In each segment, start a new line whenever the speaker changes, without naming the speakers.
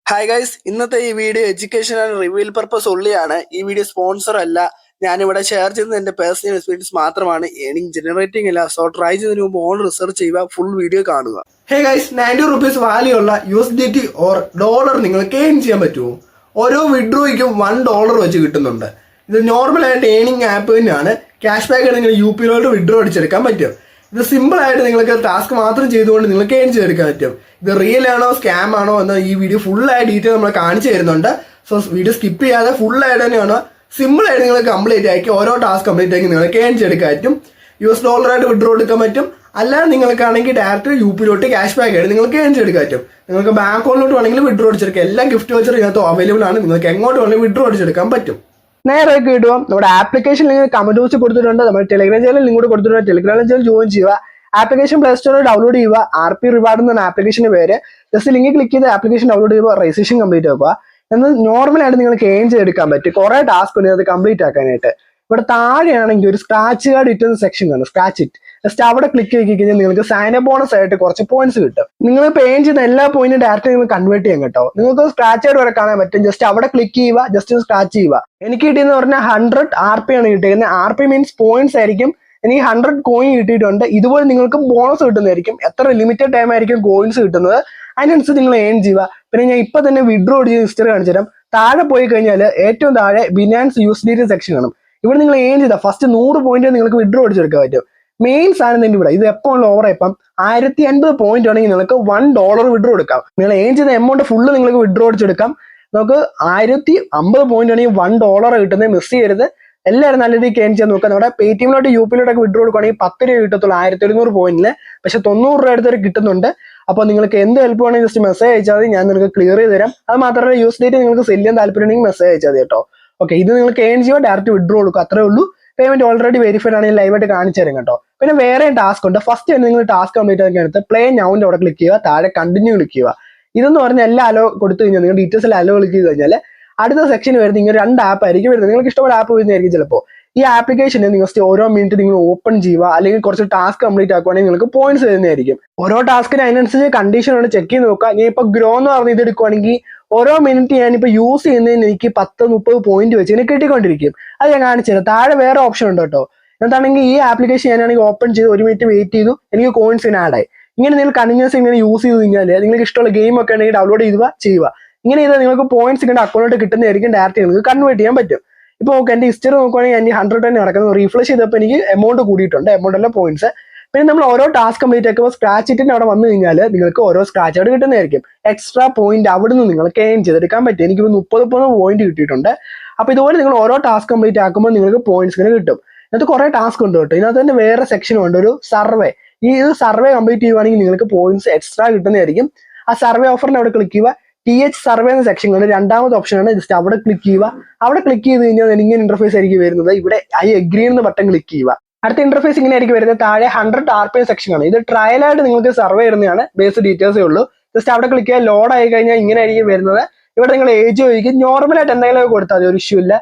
Hi guys, ഇന്നത്തെ ഈ video education and റിവ്യൂൽ പർപ്പസ് ഉള്ളിയാണ്. ഈ വീഡിയോ സ്പോൺസർ അല്ല. ഞാനിവിടെ ഷെയർ ചെയ്യുന്നത് എൻ്റെ പേഴ്സണൽ എക്സ്പീരിയൻസ് മാത്രമാണ്. ഏണിംഗ് ജനറേറ്റിംഗ് അല്ല. സോ ട്രൈ ചെയ്തതിന് മുമ്പ് ഓൺ റിസർച്ച് ചെയ്യുക, ഫുൾ വീഡിയോ കാണുക. ഹേ ഗൈസ്, 90 റുപ്പീസ് വാല്യൂ ഉള്ള USDT ഓർ ഡോളർ നിങ്ങൾക്ക് ഏൺ ചെയ്യാൻ പറ്റുമോ? ഓരോ വിഡ്രോയ്ക്കും $1 വെച്ച് കിട്ടുന്നുണ്ട്. ഇത് നോർമലായിട്ട് ഏണിംഗ് ആപ്പ് തന്നെയാണ്. ക്യാഷ് ബാക്ക് നിങ്ങൾ UPയിലോട്ട് വിഡ്രോ അടിച്ചെടുക്കാൻ പറ്റും. ഇത് സിമ്പിൾ ആയിട്ട് നിങ്ങൾക്ക് ടാസ്ക് മാത്രം ചെയ്തുകൊണ്ട് നിങ്ങൾക്ക് ഏൺ ചെയ്തെടുക്കാൻ പറ്റും. ഇത് റിയൽ ആണോ സ്കാം ആണോ എന്ന് ഈ വീഡിയോ ഫുള്ളായി ഡീറ്റെയിൽ നമ്മൾ കാണിച്ചു തരുന്നുണ്ട്. സോ വീഡിയോ സ്കിപ്പ് ചെയ്യാതെ ഫുള്ളായിട്ട് തന്നെയാണ്. സിമ്പിൾ ആയിട്ട് നിങ്ങൾ കംപ്ലീറ്റ് ആക്കി ഓരോ ടാസ്ക് കംപ്ലീറ്റ് ആക്കി നിങ്ങൾക്ക് ഏൺ ചെയ്തെടുക്കാൻ പറ്റും. $US ആയിട്ട് വിഡ്രോ എടുക്കാൻ പറ്റും. അല്ലാതെ നിങ്ങൾക്കാണെങ്കിൽ ഡയറക്റ്റ് UPയിലോട്ട് ക്യാഷ് ബാക്ക് ആയിട്ട് നിങ്ങൾക്ക് ഏൺ ചെയ്തെടുക്കാൻ പറ്റും. നിങ്ങൾക്ക് ബാങ്ക് അക്കൗണ്ടിലോട്ട് വേണമെങ്കിൽ വിഡ്രോ അടിച്ചെടുക്കാം. എല്ലാ ഗിഫ്റ്റ് വച്ചർ ഇതിനകത്ത് അവൈലബിൾ ആണ്. നിങ്ങൾക്ക് എങ്ങോട്ട് വേണമെങ്കിൽ വിഡ്രോ അടിച്ചെടുക്കാൻ പറ്റും. നേരെ കിട്ടുക നമ്മുടെ ആപ്ലിക്കേഷൻ ലിങ്ക് കമന്റ് ബോക്സിൽ കൊടുത്തിട്ടുണ്ട്. നമ്മുടെ ടെലിഗ്രാം ചാനൽ ലിങ്ക് കൂടെ കൊടുത്തിട്ടുണ്ട്. ടെലിഗ്രാം ചാനൽ ജോയിൻ ചെയ്യുക. ആപ്ലിക്കേഷൻ പ്ലേ സ്റ്റോറിൽ ഡൗൺലോഡ് ചെയ്യുക. RP റിവാർഡ് എന്ന ആപ്ലിക്കേഷന്റെ പേര്. ജസ്റ്റ് ലിങ്ക് ക്ലിക്ക് ചെയ്ത് ആപ്ലിക്കേഷൻ ഡൗൺലോഡ് ചെയ്യുക. രജിസ്ട്രേഷൻ കംപ്ലീറ്റ് ആക്കുക. എന്നാൽ നോർമലായിട്ട് നിങ്ങൾക്ക് ഏൺ ചെയ്തെടുക്കാൻ പറ്റും. കുറെ ടാസ്ക് ഉണ്ട് അത് കംപ്ലീറ്റ് ആക്കാനായിട്ട്. ഇവിടെ താഴെയാണെങ്കിൽ ഒരു സ്ക്രാച്ച് കാർഡ് ഇട്ടുന്ന സെക്ഷൻ കാണും, സ്ക്രാച്ച് ഇറ്റ്. ജസ്റ്റ് അവിടെ ക്ലിക്ക് ചെയ്ത് കഴിഞ്ഞാൽ നിങ്ങൾക്ക് സൈൻ അപ്പ് ബോണസ് ആയിട്ട് കുറച്ച് പോയിന്റ്സ് കിട്ടും. നിങ്ങൾ ഇപ്പോൾ ഏൺ ചെയ്യുന്ന എല്ലാ പോയിന്റും ഡയറക്റ്റ് നിങ്ങൾ കൺവേർട്ട് ചെയ്യാൻ കേട്ടോ. നിങ്ങൾക്ക് സ്ക്രാച്ച് കാർഡ് വരെ കാണാൻ പറ്റും. ജസ്റ്റ് അവിടെ ക്ലിക്ക് ചെയ്യുക, ജസ്റ്റ് സ്ക്രാച്ച് ചെയ്യുക. എനിക്ക് കിട്ടിയെന്ന് പറഞ്ഞാൽ 100 RP ആണ് കിട്ടിയത്. RP മീൻസ് പോയിന്റ്സ് ആയിരിക്കും. എനിക്ക് 100 കോയിൻ കിട്ടിയിട്ടുണ്ട്. ഇതുപോലെ നിങ്ങൾക്ക് ബോണസ് കിട്ടുന്നതായിരിക്കും. എത്ര ലിമിറ്റഡ് ടൈം ആയിരിക്കും കോയിൻസ് കിട്ടുന്നത്, അതിനനുസരിച്ച് നിങ്ങൾ ഏൺ ചെയ്യുക. പിന്നെ ഞാൻ ഇപ്പൊ തന്നെ വിഡ്രോ ചെയ്ത് ഹിസ്റ്ററി കാണിച്ചു തരാം. താഴെ പോയി കഴിഞ്ഞാൽ ഏറ്റവും താഴെ ബിനാൻസ് USDT സെക്ഷൻ കാണും. ഇവിടെ നിങ്ങൾ ഏൺ ചെയ്താൽ ഫസ്റ്റ് 100 പോയിന്റ് നിങ്ങൾക്ക് വിഡ്രോ അടിച്ചെടുക്കാൻ പറ്റും. മെയിൻ സാധനം തന്നെ ഇവിടെ ഇത് എപ്പോൾ ഓവർ ഇപ്പം 1050 പോയിന്റ് ആണെങ്കിൽ നിങ്ങൾക്ക് $1 വിഡ്രോ എടുക്കാം. നിങ്ങൾ ഏൺ ചെയ്ത എമൗണ്ട് ഫുള്ള് നിങ്ങൾക്ക് വിഡ്രോ അടിച്ചെടുക്കാം. നമുക്ക് 1050 പോയിന്റ് ആണെങ്കിൽ $1 കിട്ടുന്നത്. മിസ് ചെയ്യരുത്. എല്ലാവരും നല്ല രീതിക്ക് ഏൺ ചെയ്യാൻ നോക്കുക. നമ്മുടെ പേടിഎമ്മിലോട്ട് UPയിലോട്ടൊക്കെ വിഡ്രോ കൊടുക്കുകയാണെങ്കിൽ 10 രൂപ കിട്ടത്തുള്ളൂ 1100 പോയിന്റിന്. പക്ഷെ 90 രൂപ അടുത്തൊരു കിട്ടുന്നുണ്ട്. അപ്പോൾ നിങ്ങൾക്ക് എന്ത് ഹെൽപ്പ് വേണമെങ്കിൽ ജസ്റ്റ് മെസ്സേജ് അയച്ചാൽ മതി. ഞാൻ നിങ്ങൾക്ക് ക്ലിയർ ചെയ്ത് തരാം. അത് മാത്രമല്ല USDT നിങ്ങൾക്ക് സെല് ചെയ്യാൻ താല്പര്യമുണ്ടെങ്കിൽ മെസ്സേജ് അയച്ചാൽ മതി കേട്ടോ. ഓക്കെ, ഇത് നിങ്ങൾക്ക് ഏൺ ചെയ്യുക, ഡയറക്റ്റ് വിഡ്രോ കൊടുക്കുക, അത്രേ ഉള്ളൂ. പേയ്മെന്റ് ഓൾറെഡി വെരിഫൈഡ് ആണെങ്കിൽ ലൈവായിട്ട് കാണിച്ചു തരും കേട്ടോ. പിന്നെ വേറെ ടാസ്ക് ഉണ്ട്. ഫസ്റ്റ് തന്നെ നിങ്ങൾ ടാസ്ക് കംപ്ലീറ്റ് ആക്കി എടുത്ത് പ്ലേ നൗന്റെ അവിടെ ക്ലിക്ക് ചെയ്യുക. താഴെ കണ്ടിന്യൂ ക്ലിക്ക് ചെയ്യുക. ഇതെന്ന് പറഞ്ഞാൽ എല്ലാ അലോ കൊടുത്തു കഴിഞ്ഞാൽ നിങ്ങൾ ഡീറ്റെയിൽസിൽ അലോ ക്ലിക്ക് ചെയ്ത് കഴിഞ്ഞാൽ അടുത്ത സെക്ഷൻ വരുന്നത് ഇങ്ങനെ 2 ആപ്പ് ആയിരിക്കും വരുന്നത്. നിങ്ങൾക്ക് ഇഷ്ടമുള്ള ആപ്പ് വരുന്നതായിരിക്കും ചിലപ്പോൾ. ഈ ആപ്ലിക്കേഷന് നിങ്ങൾ ഓരോ മിനിറ്റ് നിങ്ങൾ ഓപ്പൺ ചെയ്യുക, അല്ലെങ്കിൽ കുറച്ച് ടാസ്ക് കംപ്ലീറ്റ് ആക്കുവാണെങ്കിൽ നിങ്ങൾക്ക് പോയിന്റ്സ് തരുന്നതായിരിക്കും. ഓരോ ടാസ്കിന് അതിനനുസരിച്ച് കണ്ടീഷനാണ് ചെക്ക് ചെയ്ത് നോക്കുക. ഞാൻ ഇപ്പൊ ഗ്രോ എന്ന് പറഞ്ഞ് ഇത് എടുക്കുവാണെങ്കിൽ ഓരോ മിനിറ്റ് ഞാനിപ്പോൾ യൂസ് ചെയ്യുന്നതിന് എനിക്ക് 10-30 പോയിന്റ് വെച്ച് എനിക്ക് കിട്ടിക്കൊണ്ടിരിക്കും. അത് ഞാൻ കാണിച്ചു തരാം. താഴെ വേറെ ഓപ്ഷൻ ഉണ്ട് കേട്ടോ. എന്താണെങ്കിൽ ഈ ആപ്ലിക്കേഷൻ ഞാനാണെങ്കിൽ ഓപ്പൺ ചെയ്ത് 1 മിനിറ്റ് വെയിറ്റ് ചെയ്തു, എനിക്ക് കോയിൻസ് ഇങ്ങനെ ആഡ് ആയി. ഇങ്ങനെ നിങ്ങൾ കണ്ടിന്യൂസ് ഇങ്ങനെ യൂസ് ചെയ്ത് കഴിഞ്ഞാൽ നിങ്ങൾക്ക് ഇഷ്ടമുള്ള ഗെയിം ഒക്കെ ഉണ്ടെങ്കിൽ ഡൗൺലോഡ് ചെയ്യുക. ഇങ്ങനെ ചെയ്താൽ നിങ്ങൾക്ക് പോയിന്റ്സ് ഇങ്ങനെ അക്കൗണ്ടിലോട്ട് കിട്ടുന്നതായിരിക്കും. ഡയറക്റ്റ് നിങ്ങൾക്ക് കൺവേർട്ട് ചെയ്യാൻ പറ്റും. ഇപ്പോൾ ഓക്കെ, എൻ്റെ ഹിസ്റ്ററി നോക്കുവാണെങ്കിൽ എൻ്റെ 100 തന്നെ നടക്കുന്നത്. റീഫ്രഷ് ചെയ്തപ്പോൾ എനിക്ക് എമൗണ്ട് കൂടിയിട്ടുണ്ട്. എമൗണ്ട് അല്ല പോയിന്റ്സ്. പിന്നെ നമ്മൾ ഓരോ ടാസ്ക് കംപ്ലീറ്റ് ആക്കുമ്പോൾ സ്ക്രാച്ച് ഇറ്റിന് അവിടെ വന്നു കഴിഞ്ഞാൽ നിങ്ങൾക്ക് ഓരോ സ്ക്രാച്ച് അവിടെ കിട്ടുന്നതായിരിക്കും. എക്സ്ട്രാ പോയിന്റ് അവിടെ നിന്ന് നിങ്ങൾക്ക് ഏൺ ചെയ്തെടുക്കാൻ പറ്റും. എനിക്ക് 30 പോയിന്റ് കിട്ടിയിട്ടുണ്ട്. അപ്പോൾ ഇതുപോലെ നിങ്ങൾ ഓരോ ടാസ്ക് കംപ്ലീറ്റ് ആക്കുമ്പോൾ നിങ്ങൾക്ക് പോയിന്റ്സ് ഇങ്ങനെ കിട്ടും. ഇതിനകത്ത് കുറേ ടാസ്ക് ഉണ്ട് കേട്ടോ. ഇതിനകത്ത് തന്നെ വേറെ സെക്ഷനും ഉണ്ട്, ഒരു സർവേ. ഈ സർവേ കംപ്ലീറ്റ് ചെയ്യുവാണെങ്കിൽ നിങ്ങൾക്ക് പോയിന്റ്സ് എക്സ്ട്രാ കിട്ടുന്നതായിരിക്കും. ആ സർവേ ഓഫറിന് അവിടെ ക്ലിക്ക് ചെയ്യുക. TH സർവേ എന്ന സെക്ഷൻ ആണ്. രണ്ടാമത്തെ ഓപ്ഷനാണ്. ജസ്റ്റ് അവിടെ ക്ലിക്ക് ചെയ്യുക. അവിടെ ക്ലിക്ക് ചെയ്ത് കഴിഞ്ഞാൽ ഇങ്ങനെ ഇന്റർഫേസ് ആയിരിക്കും വരുന്നത്. ഇവിടെ I agree എന്ന ബട്ടൺ ക്ലിക്ക് ചെയ്യുക. അടുത്ത ഇന്റർഫേസ് ഇങ്ങനെ ആയിരിക്കും വരുന്നത്. താഴെ 100 RP സെക്ഷൻ ആണ്. ഇത് ട്രയലായിട്ട് നിങ്ങൾക്ക് സർവേ ഇടുന്നതാണ്. ബേസ് ഡീറ്റെയിൽസേ ഉള്ളൂ. ജസ്റ്റ് അവിടെ ക്ലിക്ക് ചെയ്യുക. ലോഡ് ആയി കഴിഞ്ഞാൽ ഇങ്ങനെ ആയിരിക്കും വരുന്നത്. ഇവിടെ നിങ്ങൾ ഏജ് ചോദിക്കും. നോർമലായിട്ട് എന്തെങ്കിലും കൊടുത്താൽ മതി, ഒരു ഇഷ്യൂ ഇല്ല.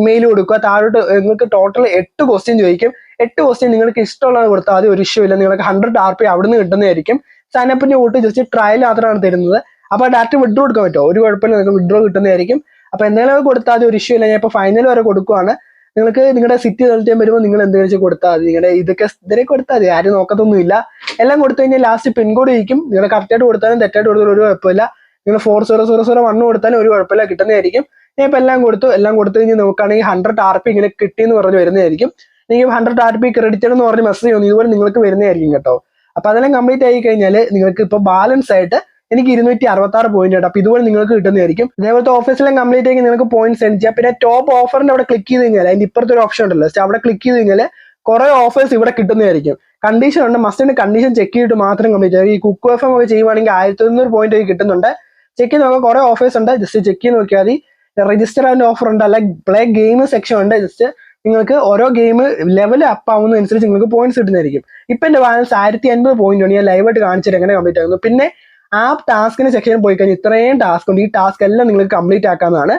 മെയിൽ കൊടുക്കുക. താഴോട്ട് നിങ്ങൾക്ക് ടോട്ടൽ 8 ക്വസ്റ്റ്യൻ ചോദിക്കും. 8 ക്വസ്റ്റ്യൻ നിങ്ങൾക്ക് ഇഷ്ടമുള്ളത് കൊടുത്താൽ മതി, ഒരു ഇഷ്യൂ ഇല്ല. നിങ്ങൾക്ക് 100 RP അവിടെ നിന്ന് കിട്ടുന്നതായിരിക്കും. സൈനപ്പിന്റെ കൂട്ട് ജസ്റ്റ് ട്രയൽ മാത്രമാണ് തരുന്നത്. അപ്പോൾ ഡയറക്റ്റ് വിഡ്രോ എടുക്കാൻ പറ്റുമോ? ഒരു കുഴപ്പമില്ല, നിങ്ങൾക്ക് വിഡ്രോ കിട്ടുന്നതായിരിക്കും. അപ്പോൾ എന്തെങ്കിലും കൊടുത്താൽ അത് ഒരു ഇഷ്യൂ ഇല്ല. ഞാൻ ഇപ്പോൾ ഫൈനൽ വരെ കൊടുക്കുവാണ്. നിങ്ങൾക്ക് നിങ്ങളുടെ സിറ്റി സെലക്ട് ചെയ്യാൻ വരുമ്പോൾ നിങ്ങൾ എന്ത് വെച്ചാൽ കൊടുത്താൽ മതി. നിങ്ങളുടെ ഇതിലേക്ക് കൊടുത്താൽ മതി. ആരും നോക്കത്തൊന്നുമില്ല. എല്ലാം കൊടുത്തു കഴിഞ്ഞാൽ ലാസ്റ്റ് പിൻകോഡ് ചോദിക്കും. നിങ്ങൾ കറക്റ്റായിട്ട് കൊടുത്താലും തെറ്റായിട്ട് കൊടുത്താലും ഒരു കുഴപ്പമില്ല. നിങ്ങൾ 400001 കൊടുത്താലും ഒരു കുഴപ്പമില്ല, കിട്ടുന്നതായിരിക്കും. ഞാൻ ഇപ്പോൾ എല്ലാം കൊടുത്തു കഴിഞ്ഞാൽ നോക്കുകയാണെങ്കിൽ 100 RP ഇങ്ങനെ കിട്ടിയെന്ന് പറഞ്ഞ് വരുന്നതായിരിക്കും. നിങ്ങൾക്ക് 100 RP ക്രെഡിറ്റഡ് എന്ന് പറഞ്ഞ് മെസ്സേജ് ചെയ്യുന്നു. ഇതുപോലെ നിങ്ങൾക്ക് വരുന്നതായിരിക്കും കേട്ടോ. അപ്പോൾ അതെല്ലാം കംപ്ലീറ്റ് ആയി കഴിഞ്ഞാൽ നിങ്ങൾക്ക് ഇപ്പോൾ ബാലൻസ് ആയിട്ട് എനിക്ക് 266 പോയിന്റ് ഉണ്ട്. അപ്പോൾ ഇതുപോലെ നിങ്ങൾക്ക് കിട്ടുന്നതായിരിക്കും. ഇതേപോലത്തെ ഓഫീസിലും കംപ്ലീറ്റ് ആയി നിങ്ങൾക്ക് പോയിന്റ് സെൻഡ് ചെയ്യാം. പിന്നെ ടോപ്പ് ഓഫറിന്റെ അവിടെ ക്ലിക്ക് ചെയ്ത് കഴിഞ്ഞാൽ അതിന്റെ ഇപ്പുറത്തെ ഒരു ഓപ്ഷൻ ഉണ്ടല്ലോ, അവിടെ ക്ലിക്ക് ചെയ്ത് കഴിഞ്ഞാൽ കുറെ ഓഫേഴ്സ് ഇവിടെ കിട്ടുന്നതായിരിക്കും. കണ്ടീഷൻ ഉണ്ട്. മസ്റ്റിന്റെ കണ്ടീഷൻ ചെക്ക് ചെയ്തിട്ട് മാത്രം കംപ്ലീറ്റ് ആയി. ഈ കുക്ക് FM ഒക്കെ ചെയ്യുവാണെങ്കിൽ 1100 പോയിന്റ് കിട്ടുന്നുണ്ട്. ചെക്ക് ചെയ്ത് നോക്കാം. കുറെ ഓഫേഴ്സ് ഉണ്ട്. ജസ്റ്റ് ചെക്ക് ചെയ്ത് നോക്കിയാൽ മതി. രജിസ്റ്റർ ആവുന്ന ഓഫർ ഉണ്ട്, അല്ല പ്ലേ ഗെയിം സെക്ഷൻ ഉണ്ട്. ജസ്റ്റ് നിങ്ങൾക്ക് ഓരോ ഗെയിം ലെവൽ അപ്പ് ആവുന്നതനുസരിച്ച് നിങ്ങൾക്ക് പോയിന്റ്സ് കിട്ടുന്നതായിരിക്കും. ഇപ്പൊ എന്റെ ബാലൻസ് 1050 പോയിന്റ് ആണ്. ഞാൻ ലൈവായിട്ട് കാണിച്ചിട്ട് എങ്ങനെ കംപ്ലീറ്റ് ആകുന്നു. പിന്നെ ആ ടാസ്കിന് സെക്ഷനിൽ പോയി കഴിഞ്ഞാൽ ഇത്രയും ടാസ്ക് ഉണ്ട്. ഈ ടാസ്ക് എല്ലാം നിങ്ങൾക്ക് കംപ്ലീറ്റ് ആക്കാവുന്നതാണ്.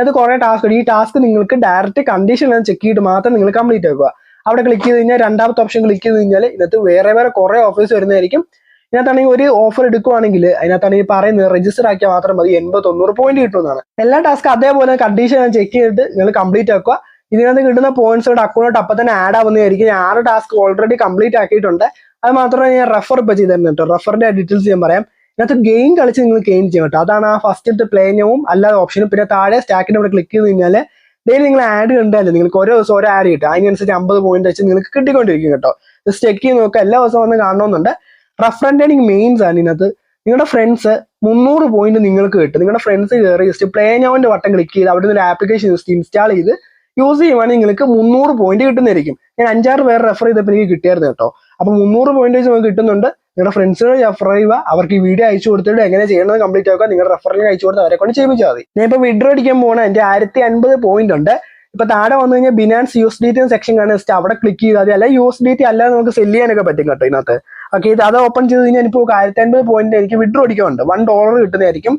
അത് കുറെ ടാസ്ക് ഉണ്ട്. ഈ ടാസ്ക് നിങ്ങൾക്ക് ഡയറക്റ്റ് കണ്ടീഷൻ ചെക്ക് ചെയ്തിട്ട് മാത്രം നിങ്ങൾ കംപ്ലീറ്റ് ആക്കുക. അവിടെ ക്ലിക്ക് ചെയ്ത് കഴിഞ്ഞാൽ രണ്ടാമത്തെ ഓപ്ഷൻ ക്ലിക്ക് ചെയ്ത് കഴിഞ്ഞാൽ ഇതിനകത്ത് വേറെ കുറെ ഓഫേഴ്സ് വരുന്നതായിരിക്കും. ഇതിനകത്താണെങ്കിൽ ഒരു ഓഫർ എടുക്കുവാണെങ്കിൽ അതിനകത്താണെങ്കിൽ പറയുന്നത് രജിസ്റ്റർ ആക്കിയാൽ മാത്രം മതി 80-90 പോയിന്റ് കിട്ടുന്നതാണ്. എല്ലാ ടാസ്ക് അതേപോലെ കണ്ടീഷൻ ചെക്ക് ചെയ്തിട്ട് നിങ്ങൾ കംപ്ലീറ്റ് ആക്കുക. ഇതിനകത്ത് കിട്ടുന്ന പോയിന്റ്സോട് അക്കൗണ്ടോട്ട് അപ്പം തന്നെ ആഡ് ആവുന്നതായിരിക്കും. ഞാൻ 6 ടാസ്ക് ഓൾറെഡി കംപ്ലീറ്റ് ആക്കിയിട്ടുണ്ട്. അത് മാത്രമല്ല ഞാൻ റെഫർ ഇപ്പം ചെയ്തിരുന്നു കേട്ടോ. റെഫറിന്റെ ഡീറ്റെയിൽസ് ഞാൻ പറയാം. ഇതിനകത്ത് ഗെയിം കളിച്ച് നിങ്ങൾ ഗെയിം ചെയ്യും കേട്ടോ. അതാണ് ആ ഫസ്റ്റ് പ്ലേനവും അല്ലാതെ ഓപ്ഷനും. പിന്നെ താഴെ സ്റ്റാക്കിന്റെ അവിടെ ക്ലിക്ക് ചെയ്ത് കഴിഞ്ഞാൽ ഡെയിലി നിങ്ങൾ ആഡ് കണ്ടാലും നിങ്ങൾക്ക് ഓരോ ദിവസം ഓരോ ആഡ് കിട്ടും. അതിനനുസരിച്ച് 50 പോയിന്റ് വെച്ച് നിങ്ങൾക്ക് കിട്ടിക്കൊണ്ടിരിക്കും കേട്ടോ. ജസ്റ്റ് ചെക്ക് ചെയ്ത് നോക്കുക. എല്ലാ ദിവസവും വന്ന് കാണണമെന്നുണ്ട്. റെഫറൻഡ് ഏണിംഗ് മെയിൻസ് ആണ് ഇതിനകത്ത്. നിങ്ങളുടെ ഫ്രണ്ട്സ് 300 പോയിന്റ് നിങ്ങൾക്ക് കിട്ടും. നിങ്ങളുടെ ഫ്രണ്ട്സ് കയറി ജസ്റ്റ് പ്ലേ നൗവിന്റെ ബട്ടൺ ക്ലിക്ക് ചെയ്ത് അവിടെ നിന്ന് ഒരു ആപ്ലിക്കേഷൻ ജസ്റ്റ് ഇൻസ്റ്റാൾ ചെയ്ത് യൂസ് ചെയ്യുവാണെങ്കിൽ നിങ്ങൾക്ക് 300 പോയിന്റ് കിട്ടുന്നതായിരിക്കും. ഞാൻ 5-6 പേര് റെഫർ ചെയ്തപ്പോൾ എനിക്ക് കിട്ടിയായിരുന്നു കേട്ടോ. അപ്പൊ 300 പോയിന്റ് വെച്ച് നമുക്ക് കിട്ടുന്നുണ്ട്. നിങ്ങളുടെ ഫ്രണ്ട്സിനോട് റെഫർ ചെയ്യുക. അവർക്ക് ഈ വീഡിയോ അയച്ചു കൊടുത്തിട്ട് എങ്ങനെ ചെയ്യണമെന്ന് കംപ്ലീറ്റ് ആക്കുക. നിങ്ങളുടെ റെഫറിന് അയച്ചു കൊടുത്ത് അവരെ കൊണ്ട് ചെയ്യിപ്പിച്ചാൽ മതി. ഞാൻ ഇപ്പോൾ വിഡ്രോ അടിക്കാൻ പോകണം. എൻ്റെ 1050 പോയിന്റ് ഉണ്ട്. ഇപ്പൊ താഴെ വന്നു കഴിഞ്ഞാൽ ബിനാൻസ് USDT സെക്ഷൻ കാണുന്ന ജസ്റ്റ് അവിടെ ക്ലിക്ക് ചെയ്താൽ മതി. അല്ല USDT അല്ലാതെ നമുക്ക് സെല് ചെയ്യാനൊക്കെ പറ്റും കേട്ടോ ഇതിനകത്ത്. ഓക്കെ, ഇത് അത് ഓപ്പൺ ചെയ്ത് കഴിഞ്ഞാൽ ഇപ്പോൾ 1050 പോയിന്റ് എനിക്ക് വിഡ്രോ അടിക്കാനുണ്ട്. $1 കിട്ടുന്നതായിരിക്കും.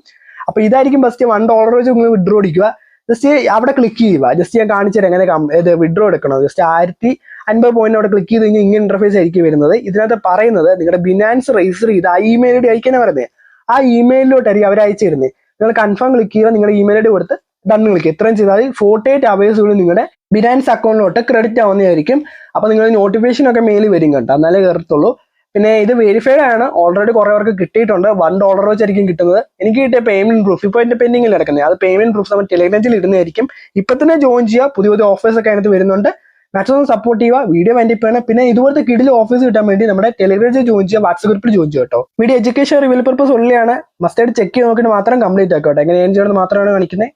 അപ്പൊ ഇതായിരിക്കും ഫസ്റ്റ് $1 വെച്ച് നിങ്ങൾ വിഡ്രോ അടിക്കുക. ജസ്റ്റ് അവിടെ ക്ലിക്ക് ചെയ്യുക. ജസ്റ്റ് ഞാൻ കാണിച്ചത് എങ്ങനെ ഇത് വിഡ്രോ എടുക്കണം. ജസ്റ്റ് 1050 പോയിന്റ് അവിടെ ക്ലിക്ക് ചെയ്ത് കഴിഞ്ഞാൽ ഇങ്ങനെ ഇന്റർഫേസ് ആയിരിക്കും വരുന്നത്. ഇതിനകത്ത് പറയുന്നത് നിങ്ങളുടെ ബിനാൻസ് രജിസ്റ്റർ ചെയ്ത് ആ ഇമെയിൽ ഐഡി അയക്കാനാണ് പറയുന്നത്. ആ ഇമെയിലോട്ടായിരിക്കും അവർ അയച്ചു തരുന്നത്. നിങ്ങൾ കൺഫേം ക്ലിക്ക് ചെയ്യുക. നിങ്ങളുടെ ഇമെയിൽ ഐഡി കൊടുത്ത് ഡൺ ക്ലിക്ക്. ഇത്രയും ചെയ്താൽ 48 അവേഴ്സുകളിൽ നിങ്ങളുടെ ബിനാൻസ് അക്കൗണ്ടിലോട്ട് ക്രെഡിറ്റ് ആവുന്നതായിരിക്കും. അപ്പൊ നിങ്ങൾ നോട്ടിഫിക്കേഷൻ ഒക്കെ മെയിൽ വരും കേട്ടോ. എന്നാലേ കയറത്തുള്ളൂ. പിന്നെ ഇത് വെരിഫൈഡ് ആണ്. ഓൾറെഡി കുറെ പേർക്ക് കിട്ടിയിട്ടുണ്ട്. $1 വെച്ചായിരിക്കും കിട്ടുന്നത്. എനിക്ക് കിട്ടിയ പേയ്മെന്റ് പ്രൂഫ് ഇപ്പോൾ എന്റെ പെൻഡിങ്ങിൽ കിടക്കുന്നത്. അത് പേയ്മെന്റ് പ്രൂഫ് നമ്മൾ ടെലിഗ്രാമിൽ ഇടുന്നതായിരിക്കും. ഇപ്പൊ തന്നെ ജോയിൻ ചെയ്യുക. പുതിയ പുതിയ ഓഫേഴ്സ് ഒക്കെ അതിനകത്ത് വരുന്നുണ്ട്. മാക്സിമം സപ്പോർട്ട് ചെയ്യുക. വീഡിയോ വൈൻഡപ്പ് ചെയ്യണം. പിന്നെ ഇതുപോലത്തെ കിടിൽ ഓഫീസ് കിട്ടാൻ വേണ്ടി നമ്മുടെ ടെലിഗ്രാമിൽ ജോയിൻ ചെയ്യുക. വാട്സ്ആപ്പ് ഗ്രൂപ്പിൽ ജോയിൻ ചെയ്യുക കേട്ടോ. വീഡിയോ എഡ്യൂക്കേഷൻ റിവ്യൂ പർപ്പസ് ഉള്ളിയാണ്. മസ്റ്റായിട്ട് ചെക്ക് ചെയ്ത് നോക്കിയിട്ട് മാത്രം കംപ്ലീറ്റ് ആക്കുക കേട്ടോ. എങ്ങനെ ചെയ്യണമെന്ന് മാത്രമാണ് കാണിക്കുന്നത്.